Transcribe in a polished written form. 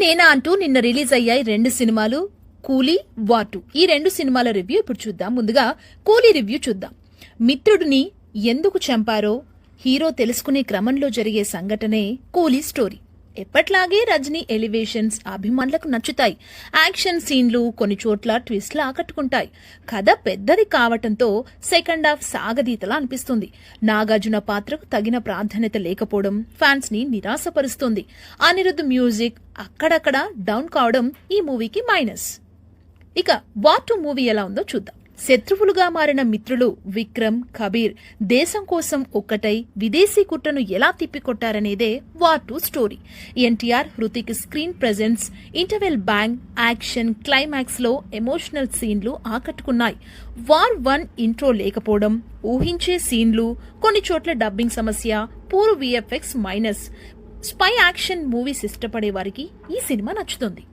నేనా అంటూ నిన్న రిలీజ్ అయ్యాయి 2 సినిమాలు, కూలీ, వార్ 2. ఈ 2 సినిమాల రివ్యూ ఇప్పుడు చూద్దాం. ముందుగా కూలీ రివ్యూ చూద్దాం. మిత్రుడిని ఎందుకు చంపారో హీరో తెలుసుకునే క్రమంలో జరిగే సంఘటనే కూలీ స్టోరీ. ఎప్పట్లాగే రజనీ ఎలివేషన్స్ అభిమానులకు నచ్చుతాయి. యాక్షన్ సీన్లు, కొన్ని చోట్ల ట్విస్ట్లు ఆకట్టుకుంటాయి. కథ పెద్దది కావటంతో సెకండ్ హాఫ్ సాగదీతలా అనిపిస్తుంది. నాగార్జున పాత్రకు తగిన ప్రాధాన్యత లేకపోవడం ఫ్యాన్స్ ని నిరాశపరుస్తుంది. అనిరుద్ధ్ మ్యూజిక్ అక్కడక్కడ డౌన్ కావడం ఈ మూవీకి మైనస్. ఇక వార్ 2 మూవీ ఎలా ఉందో చూద్దాం. శత్రువులుగా మారిన మిత్రులు విక్రమ్, కబీర్ దేశం కోసం ఒక్కటై విదేశీ కుట్రను ఎలా తిప్పికొట్టారనేదే war 2 story. NTR, Hrithik screen presence, interval bang, action, climax లో ఎమోషనల్ సీన్లు ఆకట్టుకున్నాయి. వార్ 1 ఇంట్రో లేకపోవడం, ఊహించే సీన్లు, కొన్ని చోట్ల డబ్బింగ్ సమస్య, poor VFX minus. Spy action movies ఇష్టపడే వారికి ఈ సినిమా నచ్చుతుంది.